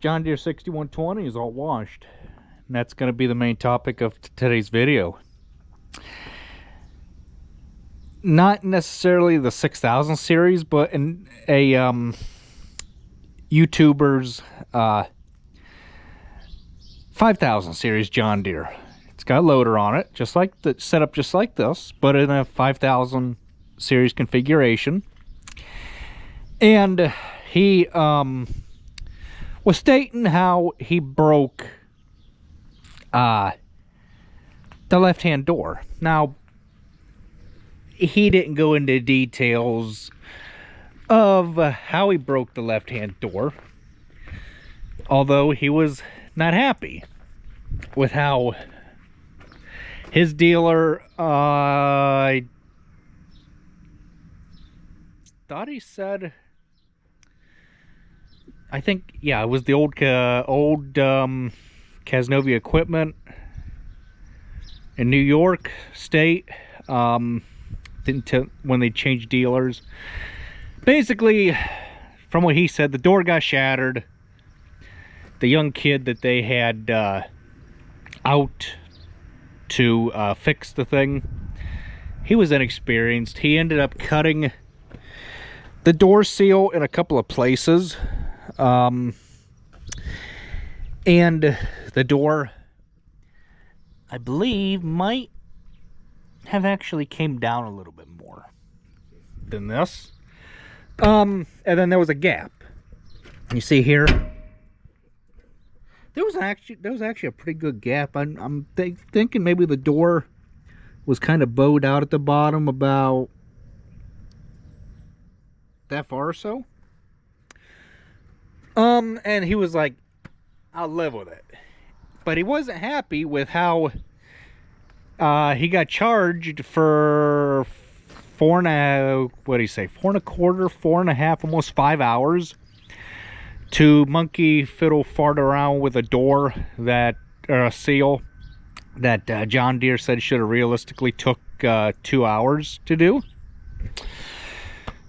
John Deere 6120 is all washed. And that's going to be the main topic of today's video. Not necessarily the 6000 series, but in a YouTuber's 5000 series John Deere. It's got a loader on it, just like the setup, just like this, but in a 5000 series configuration. And he was stating how he broke the left-hand door. Now, he didn't go into details of how he broke the left-hand door, although he was not happy with how his dealer, I thought he said, I think, yeah, it was the old Casnovia equipment in New York State. When they changed dealers. Basically, from what he said, the door got shattered. The young kid that they had out to fix the thing, he was inexperienced. He ended up cutting the door seal in a couple of places. And the door, I believe, might have actually came down a little bit more than this. And then there was a gap. You see here, there was actually a pretty good gap. I'm thinking maybe the door was kind of bowed out at the bottom, about that far or so. And he was like, I'll live with it. But he wasn't happy with how he got charged for 4.25, almost 5 hours to monkey fiddle fart around with a door that, or a seal that John Deere said should have realistically took 2 hours to do.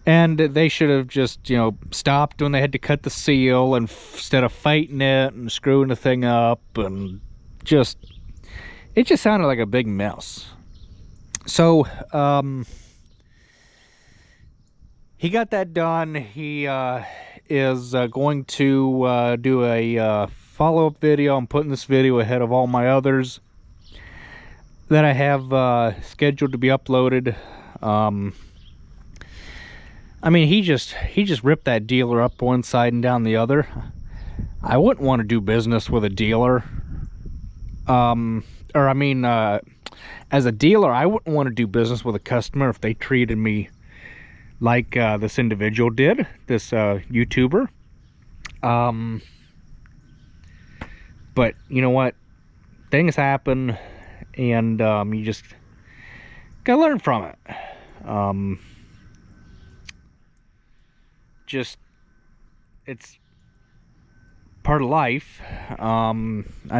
And they should have just, you know, stopped when they had to cut the seal, and instead of fighting it and screwing the thing up, and it just sounded like a big mess. So, he got that done. He is going to do a follow-up video. I'm putting this video ahead of all my others that I have scheduled to be uploaded. I mean, he just ripped that dealer up one side and down the other. I wouldn't want to do business with a dealer. Or I mean, as a dealer, I wouldn't want to do business with a customer if they treated me like this individual did, this YouTuber. But you know what? Things happen, and you just gotta learn from it. It's part of life. I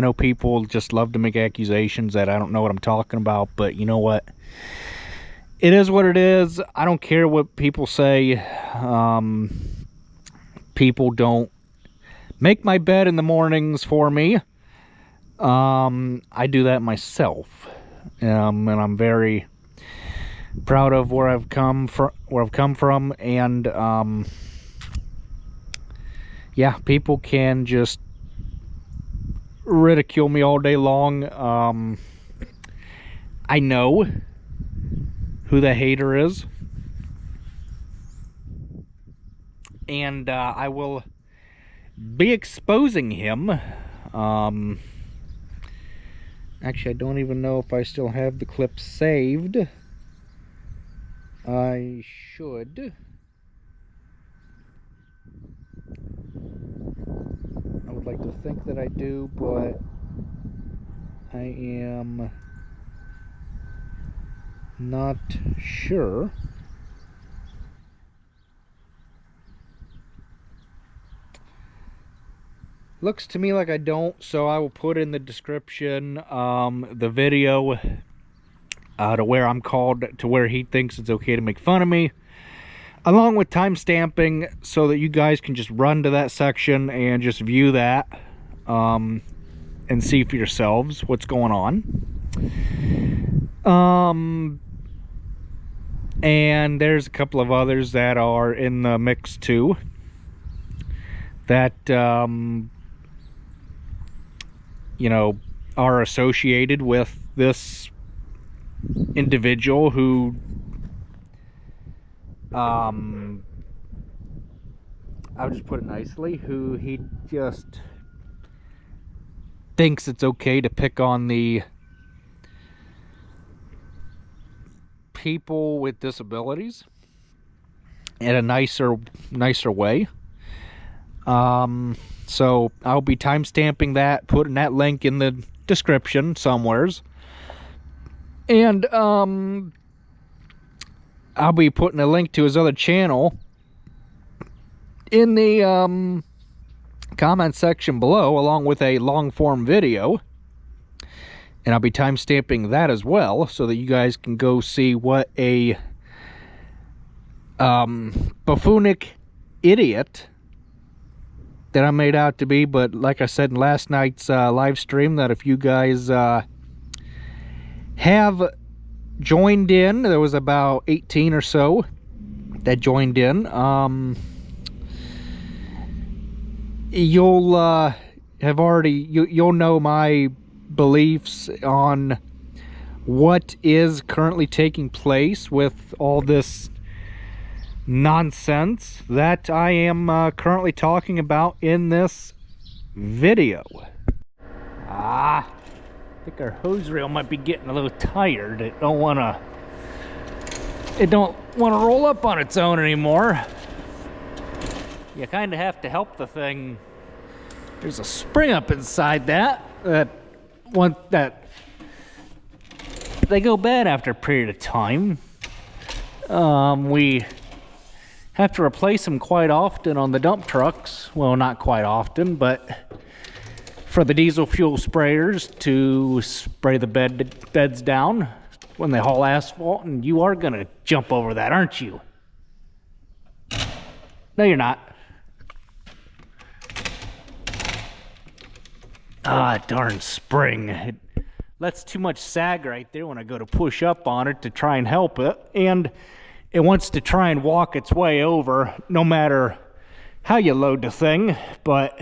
know people just love to make accusations that I don't know what I'm talking about, but you know what? It is what it is. I don't care what people say. People don't make my bed in the mornings for me. I do that myself, and I'm very proud of where I've come from, and yeah, people can just ridicule me all day long. I know who the hater is, and I will be exposing him. Actually, I don't even know if I still have the clip saved. I should. I would like to think that I do, but I am not sure. Looks to me like I don't, so I will put in the description the video to where I'm called, to where he thinks it's okay to make fun of me. along with time stamping so that you guys can just run to that section and just view that and see for yourselves what's going on. And there's a couple of others that are in the mix too that you know, are associated with this individual who I'll just put it nicely, who he just thinks it's okay to pick on the people with disabilities in a nicer way. So I'll be timestamping that, putting that link in the description somewheres, and I'll be putting a link to his other channel in the comment section below, along with a long form video, and I'll be timestamping that as well so that you guys can go see what a buffoonic idiot that I made out to be. But like I said in last night's live stream, that if you guys have joined in, there was about 18 or so that joined in, you'll have already, you'll know my beliefs on what is currently taking place with all this nonsense that I am currently talking about in this video. I think our hose reel might be getting a little tired. It don't want to roll up on its own anymore. You kind of have to help the thing. There's a spring up inside that they go bad after a period of time. We have to replace them quite often on the dump trucks. Well, not quite often, but for the diesel fuel sprayers to spray the beds down when they haul asphalt. And you are gonna jump over that, aren't you? No, you're not. Ah, darn spring. It lets too much sag right there when I go to push up on it to try and help it. And it wants to try and walk its way over no matter how you load the thing. But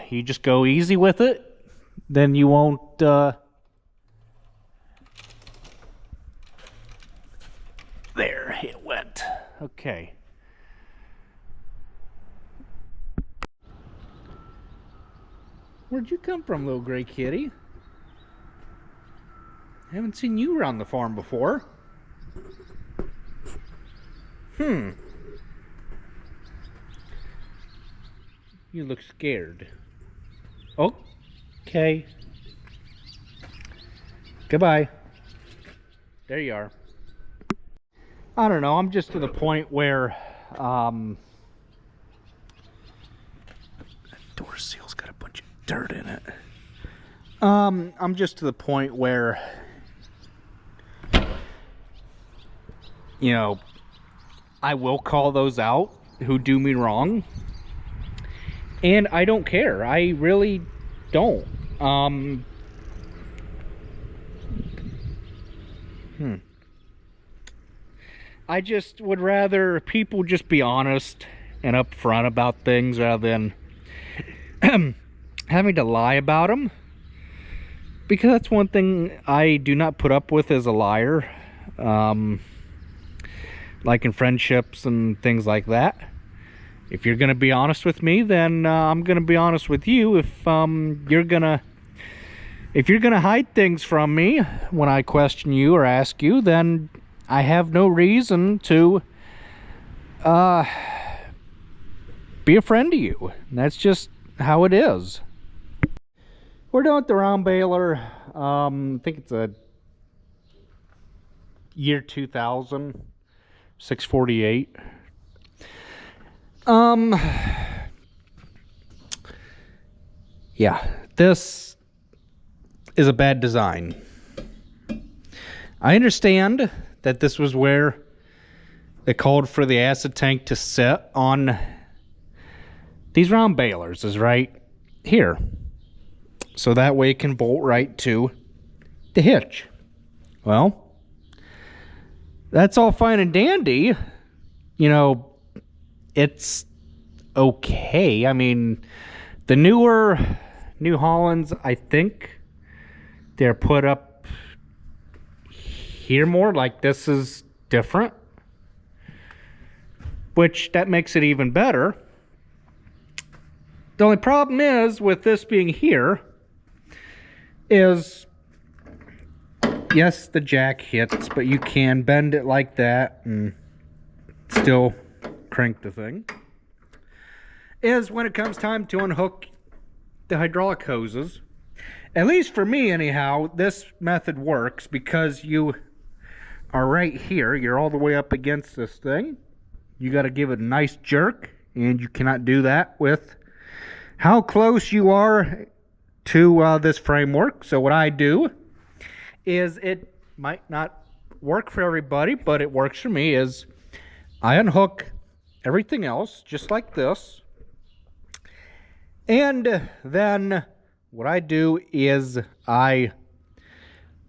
you just go easy with it, then you won't there, it went. Okay. Where'd you come from, little gray kitty? I haven't seen you around the farm before. You look scared. Okay. Goodbye. There you are. I don't know, I'm just to the point where door seal's got a bunch of dirt in it. I'm just to the point where, you know, I will call those out who do me wrong, and I don't care. I really don't. I just would rather people just be honest and upfront about things rather than having to lie about them, because that's one thing I do not put up with as a liar, like in friendships and things like that. If you're gonna be honest with me, then I'm gonna be honest with you. If you're gonna hide things from me when I question you or ask you, then I have no reason to be a friend to you. That's just how it is. We're done with the round baler. I think it's a year 2000, 648. Yeah, this is a bad design. I understand that this was where it called for the acid tank to sit on these round balers is right here. So that way it can bolt right to the hitch. Well, that's all fine and dandy. You know, it's okay. I mean, the newer New Hollands, I think they're put up here more. Like, this is different, which that makes it even better. The only problem is with this being here is, yes, the jack hits, but you can bend it like that and still crank the thing. Is when it comes time to unhook the hydraulic hoses, at least for me anyhow, this method works because you are right here. You're all the way up against this thing. You got to give it a nice jerk, and you cannot do that with how close you are to this framework. So what I do is, it might not work for everybody, but it works for me, is I unhook everything else just like this. And then what I do is I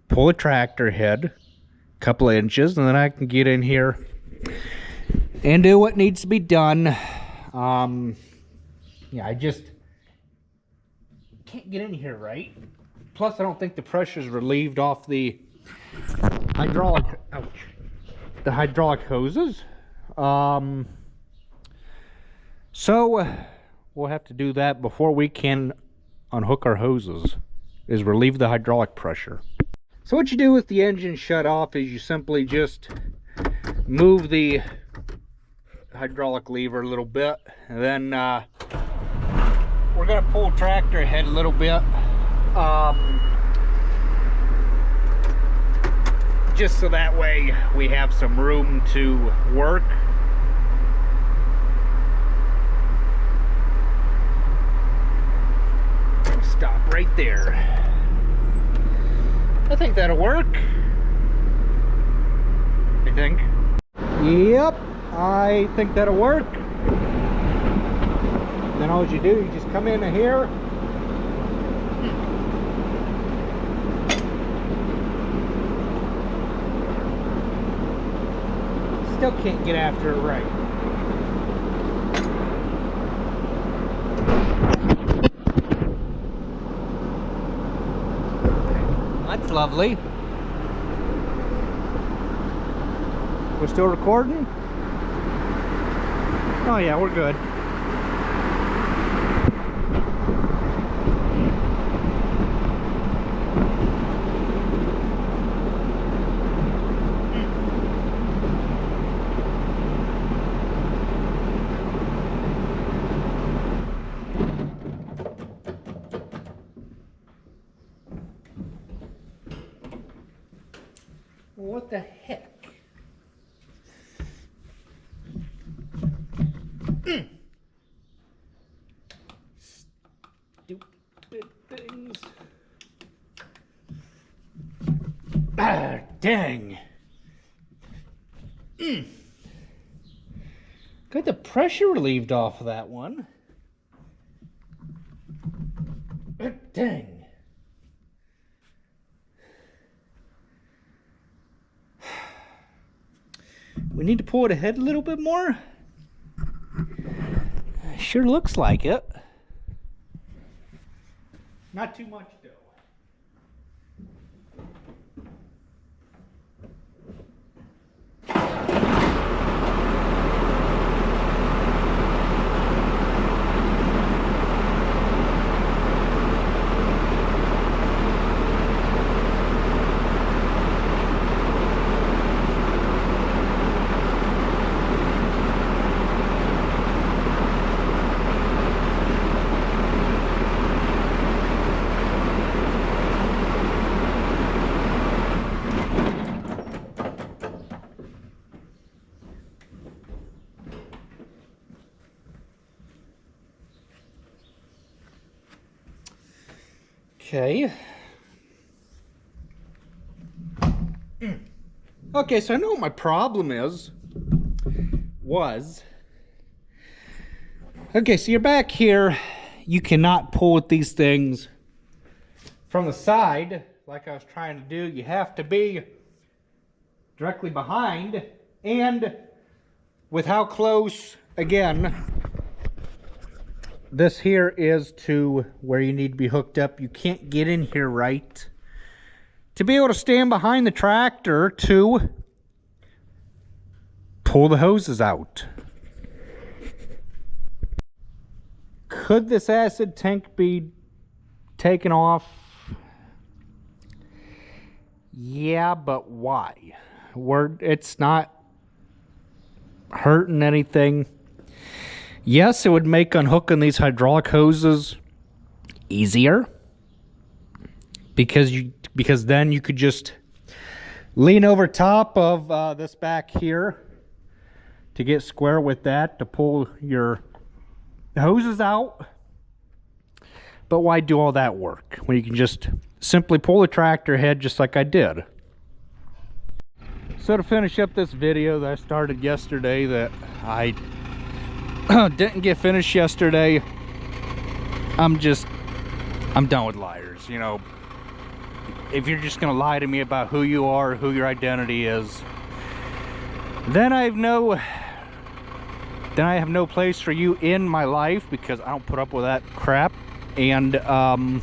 pull a tractor head a couple of inches, and then I can get in here and do what needs to be done. Yeah, I just can't get in here right. Plus, I don't think the pressure's relieved off the hydraulic, the hydraulic hoses. So we'll have to do that before we can unhook our hoses, is relieve the hydraulic pressure. So what you do with the engine shut off is you simply just move the hydraulic lever a little bit, and then we're going to pull tractor ahead a little bit, just so that way we have some room to work. Stop right there. I think that'll work. I think. Yep, I think that'll work. And then all you do, you just come in here. Still can't get after it right. That's lovely. We're still recording? Oh yeah, we're good. What the heck? Stupid things. Ah, dang. Got the pressure relieved off of that one. Dang. We need to pull it ahead a little bit more. Sure looks like it. Not too much though. Okay. Okay, so I know what my problem is. was. Okay, so you're back here. You cannot pull with these things from the side like I was trying to do. You have to be directly behind, and with how close, again, this here is to where you need to be hooked up. You can't get in here right to be able to stand behind the tractor to pull the hoses out. Could this acid tank be taken off? Yeah, but why? It's not hurting anything. Yes, it would make unhooking these hydraulic hoses easier, because then you could just lean over top of this back here to get square with that to pull your hoses out. But why do all that work when you can just simply pull the tractor head just like I did? So to finish up this video that I started yesterday that I didn't get finished yesterday, I'm done with liars. You know, if you're just gonna lie to me about who you are, who your identity is, then I have no place for you in my life, because I don't put up with that crap. And I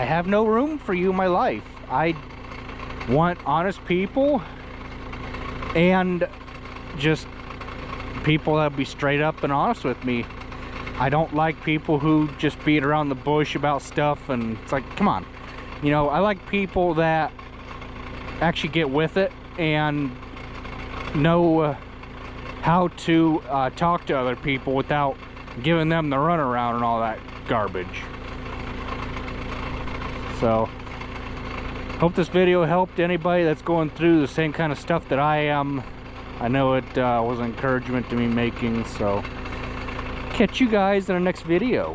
have no room for you in my life. I want honest people, and just people that be straight up and honest with me. I don't like people who just beat around the bush about stuff, and it's like, come on. You know, I like people that actually get with it and know how to talk to other people without giving them the runaround and all that garbage. So, hope this video helped anybody that's going through the same kind of stuff that I am. I know it was encouragement to me making, so catch you guys in the next video.